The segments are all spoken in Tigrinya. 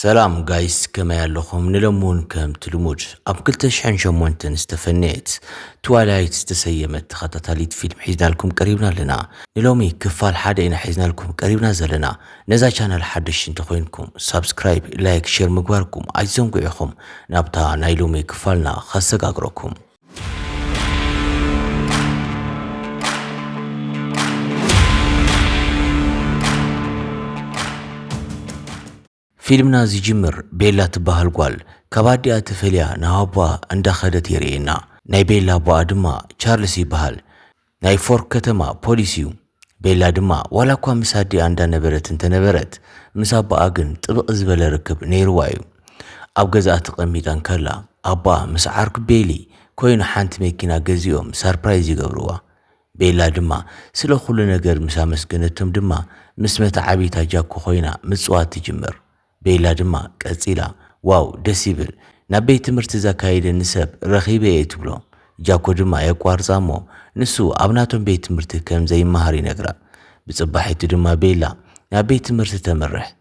ሰላም ጋይስ ከመይ ኣለኹም ንሎሙን ከም ትልሙድ ኣብ 2008 ዝተፈነየት ትዋይላይት ዝተሰየመት ተኸታታሊት ፊልም ሒዝናልኩም ቀሪብና ኣለና ንሎሚ ክፋል ሓደ ኢና ሒዝናልኩም ቀሪብና ዘለና ነዛ ቻናል ሓድሽ እንተኾይንኩም ሳብስክራይብ ላይክ ሼር ምግባርኩም ኣይዘንጉዑ ኢኹም ናብታ ናይ ሎሚ ክፋልና ከሰጋግረኩም فيلمنا زيجمر بيلا تباهل قوال كبادي اتفليا نهابوا اندخدت يرينا ناي بيلا بوا دما چارلسي بحال ناي فور كتما بوليسيو بيلا دما ولا كوا مسادي اندا نبرت انت نبرت مسابا اغن طبق زبل ركب نيروايو اب غزات قميدان كلا ابا مسعارك بيلي كوين حانت ميكينا غزيوم سربرايز يغبروا بيلا دما سلو كل ነገር مسامسገነتم دما مسمت عبيتا جاكو خوينا مصوات تجمر بيلا دما قصيلا واو دسيبل نبي تمرت زكايد نسب رخيبه يتبلو جاكو دما يقارصامو نسو ابناتون بيت تمرت كم زي مهاري نغرا بصباحيت دما بيلا نبي تمرت تمرح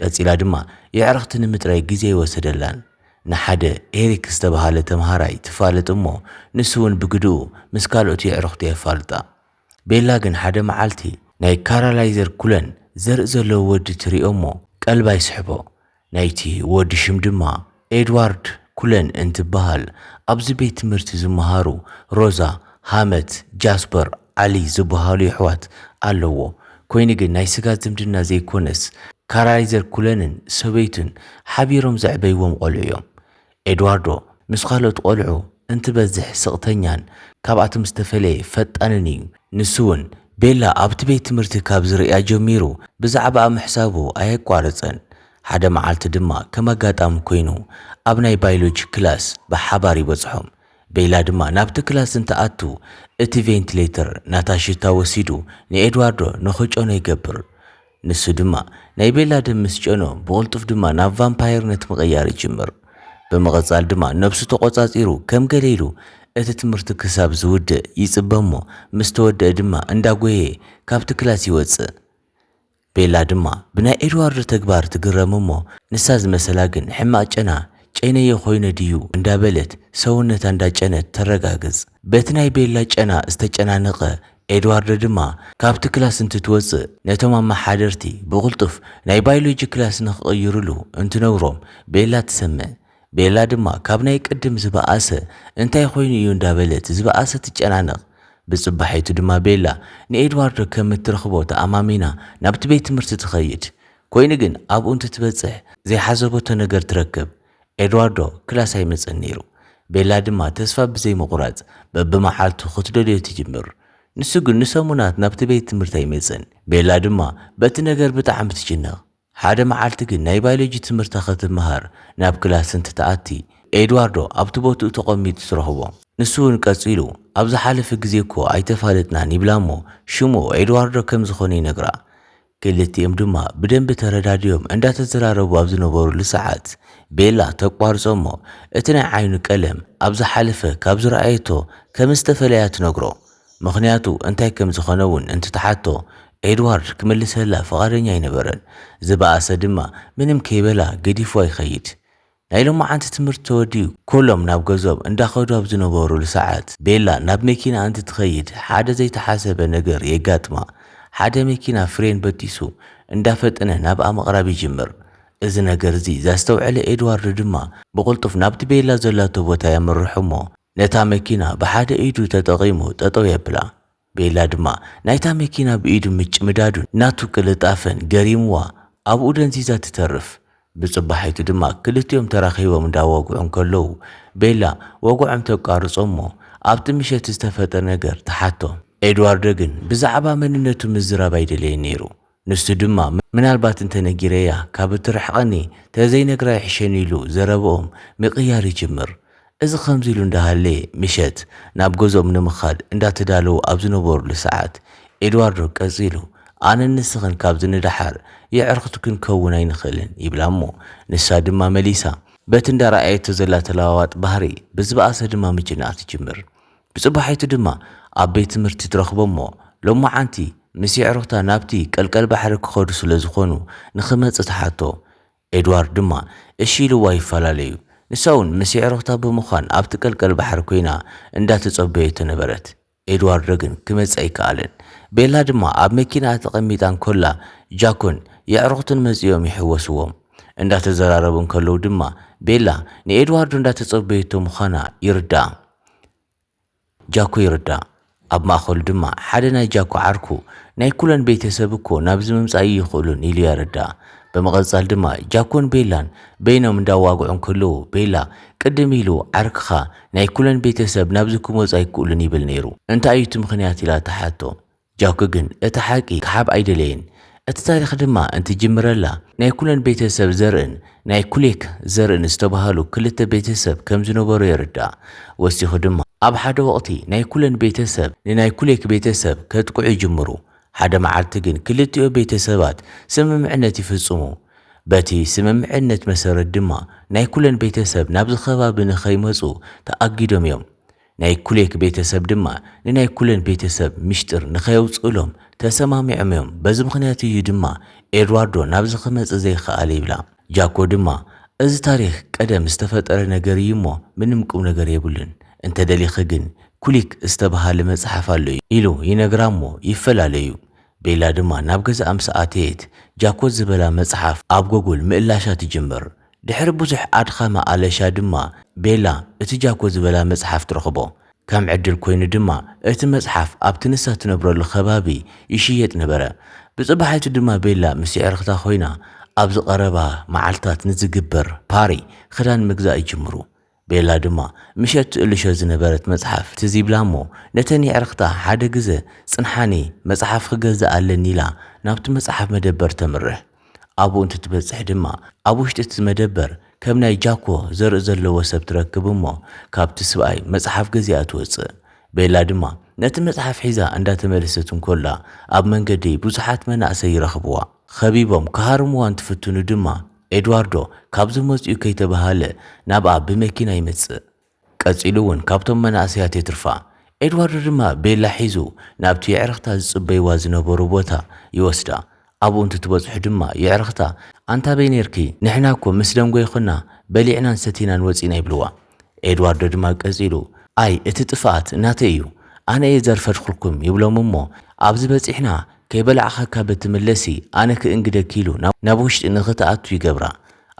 قصيلا دما يعرخت نمتراي غزي وسدلان نحده إيريك استبهاله تمهاراي تفالطمو نسون بغدو مسكالوت يعرخت يفالطا بيلا گن حده معالتي ناي كارالايزر كولن زرزلو ود تريومو قلب يسحبو نايتي ود شمدما ادوارد كولن انت بحال ابز بيت مرت زمهارو روزا حامد جاسبر علي زبهالو يحوات اللو كوينيغ ناي سغا زمدنا زي كونس كارالايزر كولنن سويتن حبيروم زعبيوم قلعيوم ادواردو مسخالوت قلعو انت بزح سقتنيان كابعت مستفلي فتانني نسون بيلا ابت بيت مرتكاب زريا جميرو بزعبا محسابو اي قارصن حدا معالت دما كما غاطام كوينو ابناي بايولوجي كلاس بحباري بصحوم بيلا دما نابت كلاس انت اتو اتي فينتليتر ناتاشيتا وسيدو ني ادواردو نخوچونو يغبر نسو دما ناي بيلا دمس چونو بولطف دما نا فامباير نت مقيار يجمر بمغزال دما نفسو تقوصاصيرو كم غليلو اتتمرت كساب زود يصبمو مستود دما انداغوي كابت كلاس يوص بيلا دما بنا ادوارد تغبار تغرممو نساز مسلاغن حماچنا چينه يخوينه ديو اندابلت سونت انداچنت ترغاغز بتناي بيلا چنا استچنانقه ادوارد دما كابت كلاس انت توص نتمام حادرتي بقلطف ناي بايولوجي كلاس نخيرلو انت نوروم بيلا تسمع بيلا دما كابناي قدم زباسه انتي خوينو يندابلت زباسه تچنانق بصباحيت دما بيلا ني ادوارد كمترخبو تامامينا نابت بيت مرت تخيد كوينغن اب انت تبصح زي حزبوته نجر تركب ادواردو كلاس يمصنيرو بيلا دما تسفا بزي مقراط ببمحالتو خطدلي تجمر نسغن نسمونات نابت بيت مرت يمصن بيلا دما بت نجر بتعم تجنق حدا معالت گن ناي بايولوجي تمرت خت مهار ناب كلاس انت تاتي ادواردو ابتبوتو تقميت سرهبو نسون قصيلو ابز حالف گزيكو ايتفالتنا نيبلامو شمو ادواردو كم زخوني نغرا كلتيم دما بدن بترداديوم اندا تزراربو ابز نبرو لساعات بيلا تقوارصمو اتنا عين قلم ابز حالف كابز رايتو كمستفليات نغرو مخنياتو انتي كم زخونون انت تحاتو ادوارد كملسلا فقارنيا ينبرن زباسه دما منم كيبلا گديفو يخيد نايلو ما انت تمرت توديو كلهم ناب غزوب انداخدو ابزنبورو لساعات بيلا ناب مكينا انت تخيد حدا زي تحاسب نجر يغاطما حدا مكينا فرين بتيسو اندافتنه ناب امقرب يجمر اذ نجر زي زاستوعل ادوارد دما بقلطف نابت بيلا زلاتو بوتا يمرحمو نتا مكينا بحدا ايدو تتقيمو تطو يبلا بيلا دما نايتا مكينا بايدو مچ مدادو ناتو كلطافن غريموا ابو دنزيزا تترف بصباحيت دما كلتيوم تراخيوم داوغعن كلو بيلا وغعم تقارصمو ابت مشت استفطر نجر تحاتو ادوارد گن بزعبا مننتو مزرا بايدلي نيرو نست دما منالبات انت نغيريا كابترحقني تزي نغرا يحشنيلو زربهم مقيار يجمر از خمزيلو اندهالي مشت ناب غزوم نمخاد انداتدالو ابزنبور لساعات ادوارد قزيلو انا نسخن كابزن دحر يعرختكن كوناين خلن يبلامو نسا دما مليسا بتندا رايت زلا تلاوات بحري بزباسه دما مجنات جمر بصباحيت دما ابيت مرت ترخبمو لما عنتي مسي عرختا نابتي قلقل بحر كخود سلازخونو نخمص تحاتو ኤድዋርድ ድማ እሺ ኢልዋ ይፈላለዩ ንሳውን ምስ ዕሩኽታ ብምዃን ኣብቲ ቀልቀል ባሕሪ ኮይና እንዳተጸበየት ነበረት። ኤድዋርድ ግን ክመጽእ ኣይከኣለን። ቤላ ድማ ኣብ መኪና ተቐሚጣን ኮላ ጃኮን የዕሩኽትን መጺኦም ይሕወስዎም እንዳተዘራረቡን ከለዉ ድማ ቤላ ንኤድዋርድ እንዳተጸበየቶ ምዃና ይርዳእ። ጃኮ ይርዳእ። ኣብ ማእኸሉ ድማ ሓደ ናይ ጃኮ ዓርኩ ናይ ኩለን ቤተሰብ እኮ ናብዚ ምምጻእ ይኽእሉን ኢሉ ይርዳእ። በመቐጻል ድማ ጃኮን ቤላን በይኖም እንዳዋግዑን ከለዉ ቤላ ቅድም ኢሉ ዓርክኻ ናይ ኩለን ቤተሰብ ናብዚ ክመጹ ኣይክእሉን ይብል ነይሩ። እንታይ እዩ እቲ ምኽንያት ኢላ ተሓቶ። ጃኮ ግን እቲ ሓቂ ክሓብ ኣይደለየን። እቲ ታሪኽ ድማ እንትጅምረላ ናይ ኩለን ቤተሰብ ዘርእን ናይ ኩሌክ ዘርእን ዝተባሃሉ ክልተ ቤተሰብ ከም ዝነበሩ ይርዳእ። ወሲኹ ድማ ኣብ ሓደ ወቕቲ ናይ ኩለን ቤተሰብ ንናይ ኩሌክ ቤተሰብ ከጥቅዑ ይጅምሩ። ሓደ መዓልቲ ግን ክልቲኦ ቤተሰባት ስምምዕነት ይፍጽሙ። በቲ ስምምዕነት መሰረት ድማ ናይ ኩለን ቤተሰብ ናብዚ ከባቢ ንኸይመጹ ተኣጊዶም እዮም። ናይ ኩሌክ ቤተሰብ ድማ ንናይ ኩለን ቤተሰብ ምሽጥር ንኸየውፅእሎም ተሰማሚዖም እዮም። በዚ ምኽንያት እዩ ድማ ኤድዋርዶ ናብዚ ክመጽእ ዘይከኣለ ይብላ። ጃኮ ድማ እዚ ታሪኽ ቀደም ዝተፈጠረ ነገር እዩ እሞ ምንም ቁም ነገር የብሉን እንተደሊኸ ግን ኩሊክ ዝተባሃለ መጽሓፍ ኣሎ ኢሉ ይነግራ እሞ ይፈላለዩ። ቤላ ድማ ናብ ገዛ ኣምሰኣተየት ጃኮ ዝበላ መጽሓፍ ኣብ ጎጉል ምእላሻት ይጅምር። ድሕሪ ብዙሕ ኣድኻማ ኣለሻ ድማ ቤላ እቲ ጃኮ ዝበላ መጽሓፍ ትረኽቦ። ከም ዕድል ኮይኑ ድማ እቲ መጽሓፍ ኣብቲ ንሳ ትነብረሉ ከባቢ ይሽየጥ ነበረ። ብጽባሕቱ ድማ ቤላ ምስ ዕርኽታ ኮይና ኣብ ዝቐረባ መዓልታት ንዝግበር ፓሪ ክዳን ምግዛእ ይጅምሩ። ቤላ ድማ ምሸት ትእልሾ ዝነበረት መጽሓፍ ትዝ ይብላ እሞ ነተን ዕርኽታ ሓደ ግዜ ጽንሓኒ መጽሓፍ ክገዛእ ኣለኒ ኢላ ናብቲ መጽሓፍ መደበር ተምርሕ። ኣብኡ እንትትበጽሕ ድማ ኣብ ውሽጢ እቲ መደበር ከም ናይ ጃኮ ዘርኢ ዘለዎ ሰብ ትረክብ እሞ ካብቲ ሰብኣይ መጽሓፍ ገዚኣ ትወፅእ። ቤላ ድማ ነቲ መጽሓፍ ሒዛ እንዳተመለሰትን ኮላ ኣብ መንገዲ ብዙሓት መናእሰይ ይረኽብዋ። ኸቢቦም ክሃርምዋ እንትፍትኑ ድማ ኤድዋርዶ ካብዚ መጽኡ ከይተባሃለ ናብኣ ብመኪና ይመጽእ። ቀጺሉ እውን ካብቶም መናእሰያት የትርፋ። ኤድዋርዶ ድማ ቤላ ሒዙ ናብቲ የዕርኽታ ዝጽበይዋ ዝነበሩ ቦታ ይወስዳ። ኣብኡ እንትትበጽሑ ድማ የዕርኽታ ኣንታ በይ ነርኪ ንሕና እኮ ምስ ደንጎ ይኹና በሊዕናን ሰቲናን ወፂና ይብልዋ። ኤድዋርዶ ድማ ቀጺሉ ኣይ እቲ ጥፍኣት እናተ እዩ ኣነ እየ ዘርፈድኩልኩም ይብሎም እሞ ኣብዚ በፂሕና ከይበላዕኸካ በትመለሲ ኣነ ክእንግደክ ኢሉ ናብ ውሽጢ ንኽተኣቱ ይገብራ።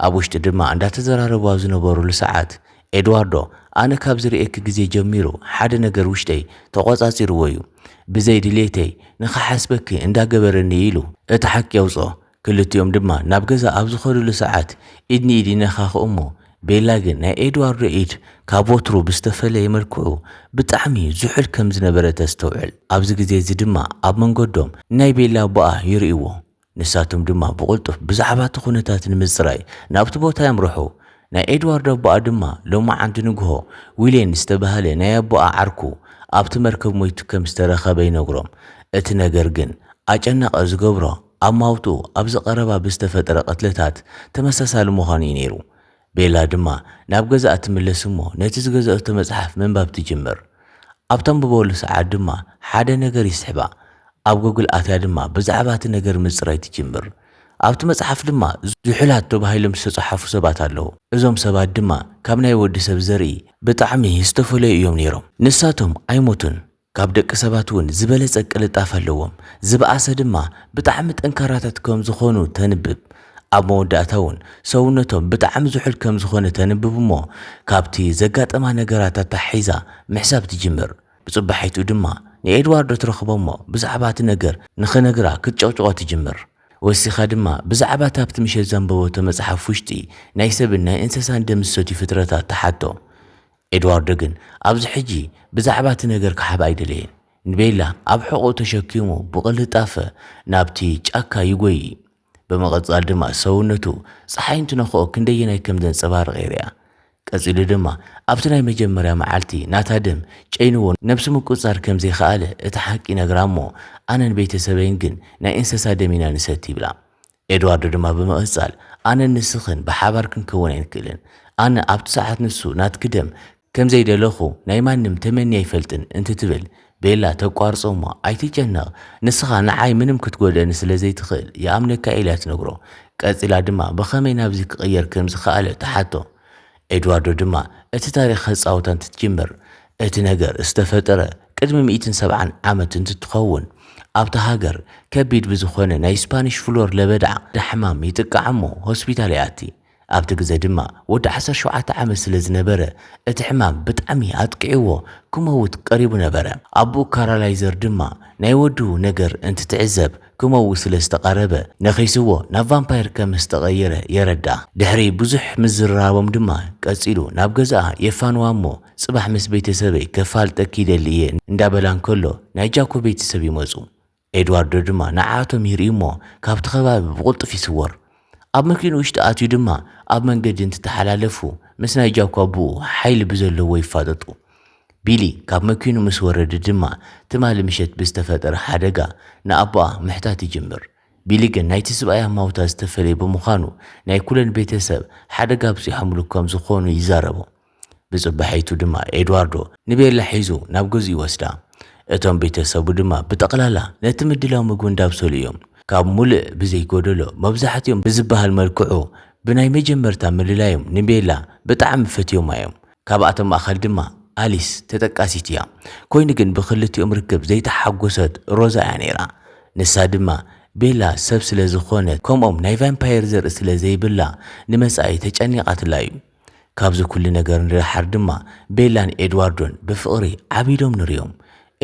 ኣብ ውሽጢ ድማ እንዳተዘራረቡ ዝነበሩሉ ሰዓት ኤድዋርዶ ኣነ ካብ ዝርኤክ ግዜ ጀሚሩ ሓደ ነገር ውሽጠይ ተቖጻጺርዎ እዩ ብዘይ ድሌተይ ንኸሓስበኪ እንዳገበረኒ ኢሉ እቲ ሓቂ የውፅኦ። ክልቲኦም ድማ ናብ ገዛ ኣብ ዝኸዱሉ ሰዓት ኢድኒ ኢድ ይነኻኽኡ እሞ ቤላ ግን ናይ ኤድዋርዶ ኢድ ካብ ወትሩ ብዝተፈለየ መልክዑ ብጣዕሚ ዝሑል ከም ዝነበረ ተስተውዕል። ኣብዚ ግዜ እዚ ድማ ኣብ መንገዶም ናይ ቤላ ቦኣ ይርእይዎ። ንሳቶም ድማ ብቕልጡፍ ብዛዕባ እቲ ኩነታት ንምፅራይ ናብቲ ቦታ የምርሑ። ናይ ኤድዋርዶ ቦኣ ድማ ሎማዓንቲ ንግሆ ዊሌን ዝተባሃለ ናይ ኣቦኣ ዓርኩ ኣብቲ መርከብ ሞይቱ ከም ዝተረኸበ ይነግሮም። እቲ ነገር ግን ኣጨናቐ ዝገብሮ ኣብ ማውቱ ኣብ ዝቐረባ ብዝተፈጠረ ቀትለታት ተመሳሳሊ ምዃኑ እዩ ነይሩ። ቤላ ድማ ናብ ገዛ እትምለስ እሞ ነቲ ዝገዘአቶ መጽሓፍ ምንባብ ትጅምር። ኣብቶም ብበሉ ሰዓት ድማ ሓደ ነገር ይስሕባ። ኣብ ጎግል ኣትያ ድማ ብዛዕባ እቲ ነገር ምጽራይ ትጅምር። ኣብቲ መጽሓፍ ድማ ዝሑላት ተባሂሎም ዝተጻሕፉ ሰባት ኣለዉ። እዞም ሰባት ድማ ካብ ናይ ወዲ ሰብ ዘርኢ ብጣዕሚ ዝተፈለዩ እዮም ነይሮም። ንሳቶም ኣይሞቱን። ካብ ደቂ ሰባት እውን ዝበለጸ ቅልጣፍ ኣለዎም። ዝበኣሰ ድማ ብጣዕሚ ጠንካራታት ከም ዝኾኑ ተንብብ። ኣብ መወዳእታ እውን ሰውነቶም ብጣዕሚ ዝሑል ከም ዝኾነ ተንብብ እሞ ካብቲ ዘጋጠማ ነገራት ኣታሒዛ ምሕሳብ ትጅምር። ብጽባሒቱ ድማ ንኤድዋርዶ ትረኽቦ እሞ ብዛዕባ እቲ ነገር ንኽነግራ ክትጨቕጭቆ ትጅምር። ወሲኻ ድማ ብዛዕባ ታብቲ ምሸት ዘንበቦቶ መጽሓፍ ውሽጢ ናይ ሰብን ናይ እንስሳን ደም ዝሰትዩ ፍጥረታት ተሓቶ። ኤድዋርዶ ግን ኣብዚ ሕጂ ብዛዕባ እቲ ነገር ክሓብ ኣይደለየን። ንቤላ ኣብ ሕቖኡ ተሸኪሙ ብቕልጣፈ ናብቲ ጫካ ይጎይ። በመቐጻል ድማ ሰውነቱ ፀሓይ እንትነኽኦ ክንደየናይ ከም ዘንጸባርቕ የርእያ። ቀጺሉ ድማ ኣብቲ ናይ መጀመርያ መዓልቲ ናታ ደም ጨይንዎ ነብሲ ምቁጻር ከም ዘይከኣለ እቲ ሓቂ ነግራ እሞ ኣነን ቤተሰበይን ግን ናይ እንስሳ ደም ኢና ንሰቲ ይብላ። ኤድዋርዶ ድማ በመቐጻል ኣነ ንስኽን ብሓባር ክንከውን ኣይንክእልን። ኣነ ኣብቲ ሰዓት ንሱ ናትክ ደም ከም ዘይደለኹ ናይ ማንም ተመኒ ኣይፈልጥን እንትትብል ቤላ ተቋርጾሞ ኣይትጨነቕ ንስኻ ንዓይ ምንም ክትጎደኒ ስለ ዘይትኽእል ይኣምነካ ኢላ ትነግሮ ቀፂላ ድማ ብኸመይ ናብዚ ክቕየር ከም ዝኸኣለ ተሓቶ ኤድዋርዶ ድማ እቲ ታሪኽ ህፃውታ እንትትጅምር እቲ ነገር ዝተፈጠረ ቅድሚ 170 ዓመት እንትትኸውን ኣብታ ሃገር ከቢድ ብዝኾነ ናይ ስፓኒሽ ፍሎር ለበድዓ ደሕማም ይጥቃዓሞ ሆስፒታል ይኣቲ ኣብቲ ግዜ ድማ ወዲ 17 ዓመት ስለ ዝነበረ እቲ ሕማም ብጣዕሚ ኣጥቂዕዎ ክመውት ቀሪቡ ነበረ ኣቦኡ ካራላይዘር ድማ ናይ ወዱ ነገር እንትትዕዘብ ክመውት ስለ ዝተቃረበ ነኺስዎ ናብ ቫምፓየር ከም ዝተቐየረ የረዳ ድሕሪ ብዙሕ ምዝራቦም ድማ ቀፂሉ ናብ ገዛኣ የፋንዋ እሞ ጽባሕ ምስ ቤተሰበይ ከፋልጠኪ ይደሊ እየ እንዳበላን ከሎ ናይ ጃኮ ቤተሰብ ይመፁ ኤድዋርዶ ድማ ንዓቶም ይርኢ እሞ ካብቲ ከባቢ ብቁልጡፍ ይስወር ኣብ መኪኑ ውሽጢ ኣትዩ ድማ ኣብ መንገዲ እንትተሓላለፉ ምስ ናይ ጃኮ ኣቦኡ ሓይሊ ብዘለዎ ይፋጠጡ ቢሊ ካብ መኪኑ ምስ ወረደ ድማ ትማሊ ምሸት ብዝተፈጠረ ሓደጋ ንኣቦኣ ምሕታት ይጅምር ቢሊ ግን ናይቲ ሰብኣይ ማውታ ዝተፈለየ ብምዃኑ ናይ ኩለን ቤተሰብ ሓደጋ በፂሖምሉ ከም ዝኾኑ ይዛረቡ ብጽባሒቱ ድማ ኤድዋርዶ ንቤላ ሒዙ ናብ ገዝኡ ይወስዳ እቶም ቤተሰቡ ድማ ብጠቕላላ ነቲ ምድላው ምግቢ እንዳብሰሉ እዮም ካብ ሙሉእ ብዘይጎደሎ መብዛሕትኦም ብዝበሃል መልክዑ ብናይ መጀመርታ ምልላዮም ንቤላ ብጣዕሚ ፈትዮም እዮም ካብኣቶም ማእኸል ድማ ኣሊስ ተጠቃሲት እያ ኮይኑ ግን ብክልቲኦም ርክብ ዘይተሓጎሰት ሮዛ እያ ነይራ ንሳ ድማ ቤላ ሰብ ስለ ዝኾነት ከምኦም ናይ ቫምፓየር ዘርኢ ስለ ዘይብላ ንመጻኢ ተጨኒቓትላ እዩ ካብዚ ኩሉ ነገር ንድሓር ድማ ቤላን ኤድዋርዶን ብፍቕሪ ዓቢዶም ንሪኦም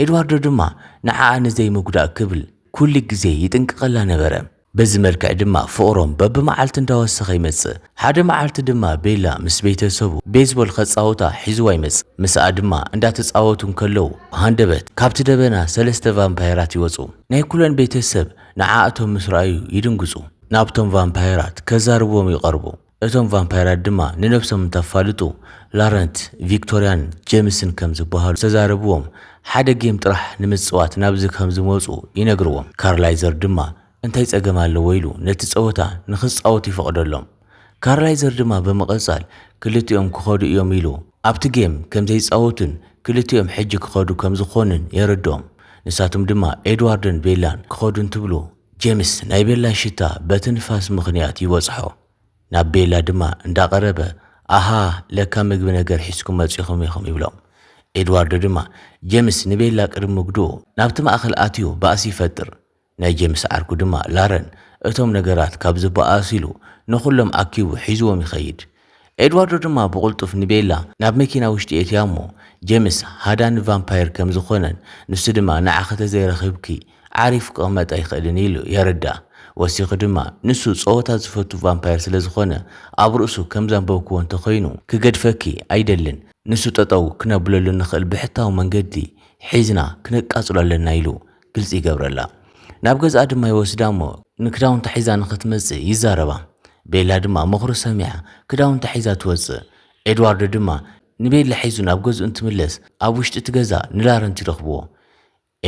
ኤድዋርዶ ድማ ንዓኣ ንዘይምጉዳእ ክብል ኩሉ ግዜ ይጥንቅቐላ ነበረ በዚ መልክዕ ድማ ፍቕሮም በብመዓልቲ እንዳወሰኸ ይመጽእ ሓደ መዓልቲ ድማ ቤላ ምስ ቤተሰቡ ቤዝቦል ከጻወታ ሒዝዋ ይመጽእ ምስኣ ድማ እንዳተጻወቱን ከለው ሃንደበት ካብቲ ደበና 3 ቫምፓየራት ይወፁ ናይ ኩለን ቤተሰብ ንዓኣቶም ምስ ረኣዩ ይድንግጹ ናብቶም ቫምፓየራት ከዛርብዎም ይቐርቡ እቶም ቫምፓየራት ድማ ንነብሶም እንተፋልጡ ላረንት ቪክቶሪያን ጄምስን ከም ዝበሃሉ ተዛረብዎም ሓደ ጌም ጥራሕ ንምጽዋት ናብዚ ከም ዝመፁ ይነግርዎም ካርላይዘር ድማ እንታይ ጸገም ኣለዎ ኢሉ ነቲ ጸወታ ንኽጻወቱ ይፈቕደሎም ካርላይዘር ድማ በመቐጻል ክልቲኦም ክኸዱ እዮም ኢሉ ኣብቲ ጌም ከም ዘይጻወቱን ክልቲኦም ሕጂ ክኸዱ ከም ዝኾኑን የረድኦም ንሳቶም ድማ ኤድዋርድን ቤላን ክኸዱ እንትብሉ ጄምስ ናይ ቤላ ሽታ በቲ ንፋስ ምኽንያት ይወጽሖ ናብ ቤላ ድማ እንዳቐረበ ኣሃ ለካ ምግቢ ነገር ሒዝኩም መጺኹም ኢኹም ይብሎም ኤድዋርዶ ድማ ጄምስ ንቤላ ቅድሚ ምግድኡ ናብቲ ማእኸል ኣትዩ ባእሲ ይፈጥር ናይ ጄምስ ዓርኩ ድማ ላረን እቶም ነገራት ካብ ዝበኣሱ ኢሉ ንኹሎም ኣኪቡ ሒዝዎም ይኸይድ ኤድዋርዶ ድማ ብቁልጡፍ ንቤላ ናብ መኪና ውሽጢ እትያ እሞ ጄምስ ሃዳን ቫምፓየር ከም ዝኾነን ንሱ ድማ ንዓኸተ ዘይረኽብኪ ዓሪፍ ክቕመጥ ኣይኽእልን ኢሉ የረዳ ወሲኹ ድማ ንሱ ጸወታ ዝፈቱ ቫምፓየር ስለ ዝኾነ ኣብ ርእሱ ከም ዘንበብክዎ እንተኾይኑ ክገድፈኪ ኣይደልን ንሱ ጠጠው ክነብለሉ ንኽእል ብሕታዊ መንገዲ ሒዝና ክነቃጽሎ ኣለና ኢሉ ግልጽ ይገብረላ ናብ ገዝኣ ድማ ይወስዳ እሞ ንክዳውንታ ሒዛ ንኽትመጽእ ይዛረባ ቤላ ድማ ምኽሩ ሰሚዓ ክዳውንታ ሒዛ ትወፅእ ኤድዋርዶ ድማ ንቤላ ሒዙ ናብ ገዝኡ እንትምለስ ኣብ ውሽጢ እቲ ገዛ ንላረንት ይረኽብዎ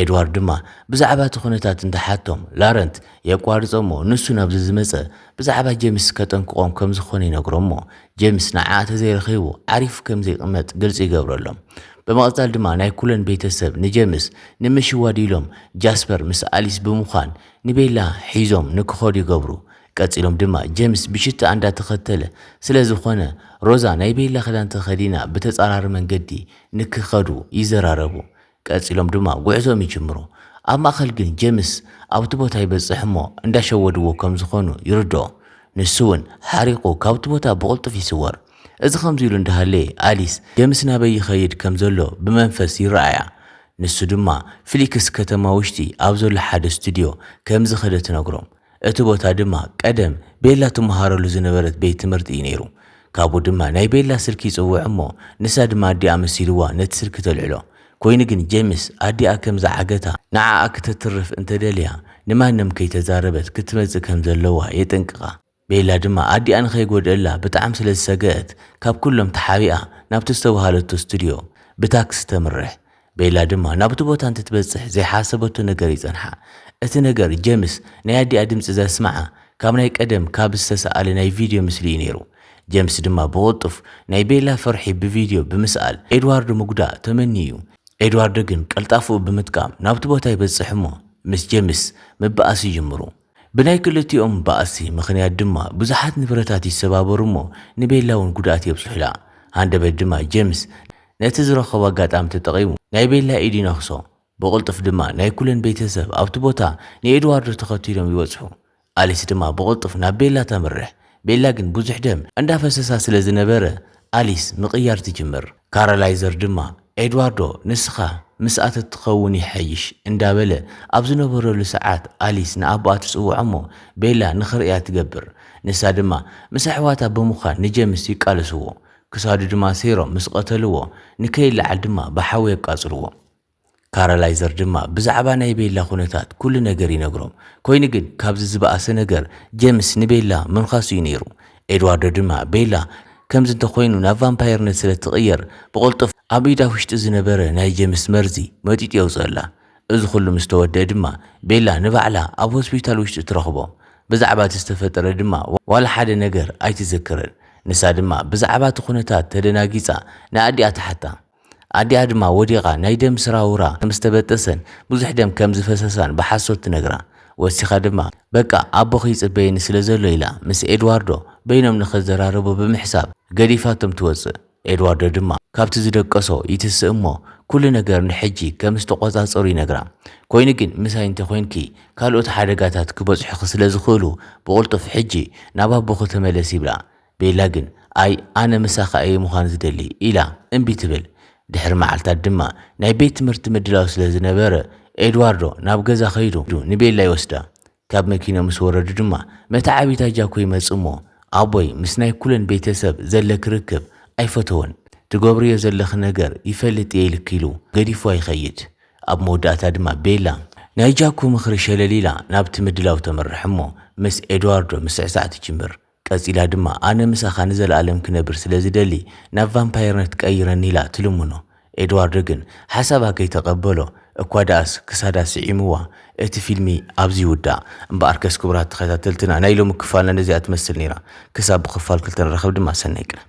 ኤድዋርድ ድማ ብዛዕባ እቲ ኩነታት እንተሓቶም ላረንት የቋርጾሞ ንሱ ናብዚ ዝመጸ ብዛዕባ ጄምስ ከጠንቅቖም ከም ዝኾነ ይነግሮሞ ጄምስ ንዓኣ ተዘይረኺቡ ዓሪፍ ከም ዘይቕመጥ ግልጽ ይገብረሎም በመቐጻል ድማ ናይ ኩለን ቤተሰብ ንጄምስ ንምሽዋድ ኢሎም ጃስፐር ምስ ኣሊስ ብምዃን ንቤላ ሒዞም ንክኸዱ ይገብሩ ቀፂሎም ድማ ጄምስ ብሽታ እንዳተኸተለ ስለ ዝኾነ ሮዛ ናይ ቤላ ክዳን ተኸዲና ብተጻራሪ መንገዲ ንክኸዱ ይዘራረቡ ቀፂሎም ድማ ጉዕዞም ይጅምሩ ኣብ ማእኸል ግን ጄምስ ኣብቲ ቦታ ይበጽሕ እሞ እንዳሸወድዎ ከም ዝኾኑ ይርድኦ ንሱ እውን ሓሪቑ ካብቲ ቦታ ብቁልጡፍ ይስወር እዚ ከምዚ ኢሉ እንዳሃለየ ኣሊስ ጄምስ ናበይ ይኸይድ ከም ዘሎ ብመንፈስ ይረኣያ ንሱ ድማ ፍሊክስ ከተማ ውሽጢ ኣብ ዘሎ ሓደ ስቱድዮ ከም ዝኸደ ትነግሮም እቲ ቦታ ድማ ቀደም ቤላ ትመሃረሉ ዝነበረት ቤት ትምህርቲ እዩ ነይሩ ካብኡ ድማ ናይ ቤላ ስልኪ ይጽውዕ እሞ ንሳ ድማ ኣዲኣ መሲልዋ ነቲ ስልኪ ተልዕሎ ኮይኑ ግን ጄምስ ኣዲኣ ከም ዝዓገታ ንዓኣ ክትትርፍ እንተደልያ ንማንም ከይተዛረበት ክትመጽእ ከም ዘለዋ የጠንቅቓ ቤላ ድማ ኣዲኣ ንኸይጎድአላ ብጣዕሚ ስለ ዝሰግአት ካብ ኩሎም ተሓቢኣ ናብቲ ዝተባሃለቶ ስቱድዮ ብታክሲ ተምርሕ ቤላ ድማ ናብቲ ቦታ እንትትበጽሕ ዘይሓሰበቶ ነገር ይጸንሓ እቲ ነገር ጄምስ ናይ ኣዲኣ ድምፂ ዘስማዓ ካብ ናይ ቀደም ካብ ዝተሰኣለ ናይ ቪድዮ ምስሊ እዩ ነይሩ ጄምስ ድማ ብቕልጡፍ ናይ ቤላ ፍርሒ ብቪድዮ ብምስኣል ኤድዋርድ ምጉዳእ ተመኒ እዩ ኤድዋርዶ ግን ቀልጣፉ ብምጥቃም ናብቲ ቦታ ይበጽሕ እሞ ምስ ጄምስ ምባእሲ ይጅምሩ። ብናይ ክልቲኦም ባእሲ ምኽንያት ድማ ብዙሓት ንብረታት ይሰባበሩ እሞ ንቤላ እውን ጉድኣት የብጽሑ ኢላ። ሃንደበት ድማ ጄምስ ነቲ ዝረኸቦ ኣጋጣሚ ተጠቒሙ ናይ ቤላ ኢድ ይነኽሶ። ብቕልጥፍ ድማ ናይ ኩለን ቤተሰብ ኣብቲ ቦታ ንኤድዋርዶ ተኸቲሎም ይወጽሑ። ኣሊስ ድማ ብቕልጥፍ ናብ ቤላ ተምርሕ። ቤላ ግን ብዙሕ ደም እንዳፈሰሳ ስለ ዝነበረ ኣሊስ ምቕያር ትጅምር። ካሮላይዘር ድማ ኤድዋርዶ ንስኻ ምስኣተ ትኸውን ይሐይሽ እንዳበለ ኣብ ዝነበረሉ ሰዓት ኣሊስ ንኣቦኣ ትጽውዖ እሞ ቤላ ንኽርእያ ትገብር። ንሳ ድማ ምስ ኣሕዋታ ብምዃን ንጄምስ ይቃለስዎ። ክሳዱ ድማ ሴሮም ምስ ቀተልዎ ንከይለዓል ድማ ብሓዊ የቃጽልዎ። ካሮላይዘር ድማ ብዛዕባ ናይ ቤላ ኩነታት ኩሉ ነገር ይነግሮም። ኮይኑ ግን ካብዚ ዝበኣሰ ነገር ጄምስ ንቤላ መንኻሱ እዩ ነይሩ። ኤድዋርዶ ድማ ቤላ ከምዚ እንተኾይኑ ናብ ቫምፓየርነት ስለ ትቕየር ብቕልጡፍ ኣብ ኢዳ ውሽጢ ዝነበረ ናይ ጄምስ መርዚ መጢጥ የውፅአላ። እዚ ኩሉ ምስ ተወድአ ድማ ቤላ ንባዕላ ኣብ ሆስፒታል ውሽጢ ትረኽቦ። ብዛዕባ እቲ ዝተፈጠረ ድማ ዋላ ሓደ ነገር ኣይትዘክርን። ንሳ ድማ ብዛዕባ እቲ ኩነታት ተደናጊፃ ንኣዲኣ ተሓታ። ኣዲኣ ድማ ወዲቓ ናይ ደም ስራውራ ከም ዝተበጠሰን ብዙሕ ደም ከም ዝፈሰሳን ብሓሶት ትነግራ። ወሲኻ ድማ በቃ ኣቦኺ ይጽበየኒ ስለ ዘሎ ኢላ ምስ ኤድዋርዶ በይኖም ንኸዘራረቡ ብምሕሳብ ገዲፋቶም ትወፅእ። ኤድዋርዶ ድማ ካብቲ ዝደቀሶ ይትስእ እሞ ኩሉ ነገር ንሕጂ ከም ዝተቆጻጸሩ ይነግራ። ኮይኑ ግን ምሳይ እንተኾይንኪ ካልኦት ሓደጋታት ክበጽሑኺ ስለ ዝኽእሉ ብቕልጡፍ ሕጂ ናብ ኣቦኹ ተመለስ ይብላ። ቤላ ግን ኣይ ኣነ ምሳኻ እየ ምዃን ዝደሊ ኢላ እምቢ ትብል። ድሕሪ መዓልታት ድማ ናይ ቤት ትምህርቲ ምድላው ስለ ዝነበረ ኤድዋርዶ ናብ ገዛ ኸይዱ ንቤላ ይወስዳ። ካብ መኪና ምስ ወረዱ ድማ መታ ዓቢታ ጃኮ ይመጽእ እሞ ኣቦይ ምስ ናይ ኩለን ቤተሰብ ዘለ ክርክብ ኣይፈተወን። ትገብርዮ ዘለኽ ነገር ይፈልጥ እየ ኢልክ ኢሉ ገዲፉ ይኸይድ። ኣብ መወዳእታ ድማ ቤላ ናይ ጃኮ ምኽሪ ሸለሊላ ናብቲ ምድላው ተመርሕ እሞ ምስ ኤድዋርዶ ምስዕሳዕ ትጅምር። ቀጺላ ድማ ኣነ ምሳኻ ንዘለኣለም ክነብር ስለ ዝደሊ ናብ ቫምፓየርነት ቀይረኒ ኢላ ትልሙኖ። ኤድዋርዶ ግን ሓሳባ ከይተቐበሎ እኳ ዳኣስ ክሳዳ ስዒምዋ። እቲ ፊልሚ ኣብዚ ይውዳእ እምበኣር ከስ ክቡራት ተኸታተልትና ናይ ሎሚ ክፋልና ነዚኣ ትመስል ነይራ። ክሳብ ብኽፋል 2 ንረኸብ ድማ ሰናይ ቀን